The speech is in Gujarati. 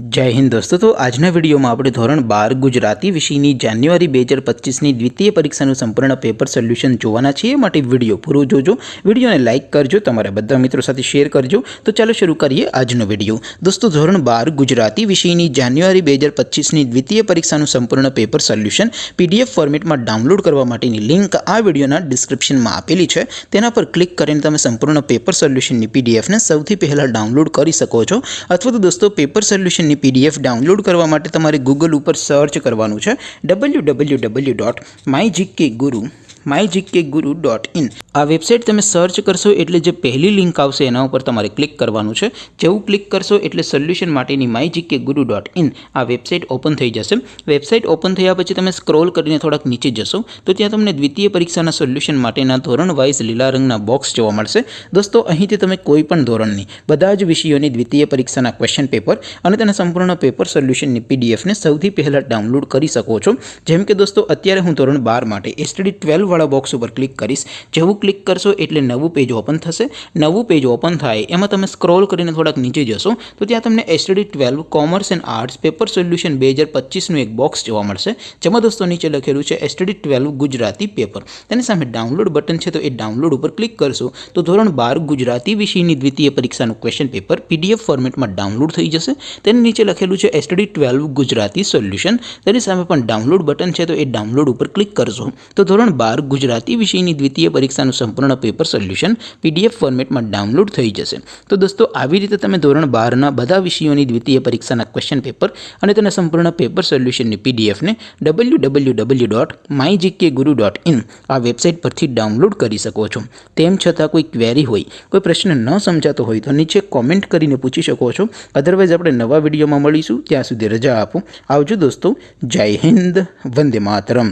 जय हिंद दोस्तों। तो आजना वीडियो में આપણે ધોરણ 12 ગુજરાતી વિષયની જાન્યુઆરી 2025 ની દ્વિતીય પરીક્ષાનું સંપૂર્ણ પેપર સોલ્યુશન જોવાના છીએ। માટે વિડિયો પૂરો જોજો, વિડિયોને લાઈક કરજો, તમારા બધા મિત્રો સાથે શેર કરજો। તો ચાલો શરૂ કરીએ આજનો વિડિયો। દોસ્તો ધોરણ 12 ગુજરાતી વિષયની જાન્યુઆરી 2025 ની દ્વિતીય પરીક્ષાનું સંપૂર્ણ પેપર સોલ્યુશન પીડીએફ ફોર્મેટમાં ડાઉનલોડ કરવા માટેની લિંક આ વિડિયોના ડિસ્ક્રિપ્શનમાં આપેલી છે। તેના પર ક્લિક કરીને તમે સંપૂર્ણ પેપર સોલ્યુશનની પીડીએફને સૌથી પહેલા ડાઉનલોડ કરી શકો છો। અથવા તો દોસ્તો પેપર સોલ્યુશન पीडीएफ डाउनलॉड करवा माटे तमारे गूगल पर सर्च करवानुं छे www.mygkguru.in। आ वेबसाइट तमे सर्च करशो एटले जे पहली लिंक आवशे एना उपर तमारे क्लिक करवानुं छे। जेवुं क्लिक करशो एटले सोल्यूशन माटेनी mygkguru.in आ वेबसाइट ओपन थई जशे। वेबसाइट ओपन थया पछी तमे स्क्रॉल करीने थोड़ाक नीचे जशो तो त्यां तमने द्वितीय परीक्षाना सोल्यूशन माटेना धोरण वाइज लीला रंगना बॉक्स जोवा मळशे। दोस्तों અહીંથી તમે કોઈ પણ ધોરણની બધા જ વિષયોની દ્વિતીય પરીક્ષાના ક્વેશ્ચન પેપર અને તેના સંપૂર્ણ પેપર સોલ્યુશનની પીડીએફને સૌથી પહેલા ડાઉનલોડ કરી શકો છો। જેમ કે દોસ્તો અત્યારે હું ધોરણ 12 માટે એસટીડી 12 વાળા બોક્સ ઉપર ક્લિક કરીશ। જેવું ક્લિક કરશો એટલે નવું પેજ ઓપન થશે। નવું પેજ ઓપન થાય એમાં તમે સ્ક્રોલ કરીને થોડાક નીચે જશો તો ત્યાં તમને STD 12 commerce and arts paper solution 2025 નું એક બોક્સ જોવા મળશે। જેમાં દોસ્તો નીચે લખેલું છે એસટીડી 12 ગુજરાતી પેપર। તેની સામે ડાઉનલોડ બટન છે તો એ ડાઉનલોડ ઉપર ક્લિક કરશો તો ધોરણ 12 ગુજરાતી વિષયની દ્વિતીય પરીક્ષાનું ક્વેશ્ચન પેપર પીડીએફ ફોર્મેટમાં ડાઉનલોડ થઈ જશે। તેની નીચે લખેલું છે એસટીડી 12 ગુજરાતી સોલ્યુશન। તેની સામે પણ ડાઉનલોડ બટન છે તો એ ડાઉનલોડ ઉપર ક્લિક કરશો તો ધોરણ 12 ગુજરાતી વિષયની દ્વિતીય પરીક્ષાનું સંપૂર્ણ પેપર સોલ્યુશન પીડીએફ ફોર્મેટમાં ડાઉનલોડ થઈ જશે। તો દોસ્તો આવી રીતે તમે ધોરણ 12 ના બધા વિષયોની દ્વિતીય પરીક્ષાના ક્વેશ્ચન પેપર અને તેના સંપૂર્ણ પેપર સોલ્યુશનની પીડીએફને www.mygkguru.in આ વેબસાઇટ પરથી ડાઉનલોડ કરી શકો છો। તેમ છતાં કોઈ ક્વેરી હોય, કોઈ પ્રશ્ન ન સમજાતો હોય તો નીચે કોમેન્ટ કરીને પૂછી શકો છો। અધરવાઇઝ આપણે નવા વિડીયોમાં મળીશું, ત્યાં સુધી રજા આપો। આવજો દોસ્તો। જય હિન્દ, વંદે માતરમ।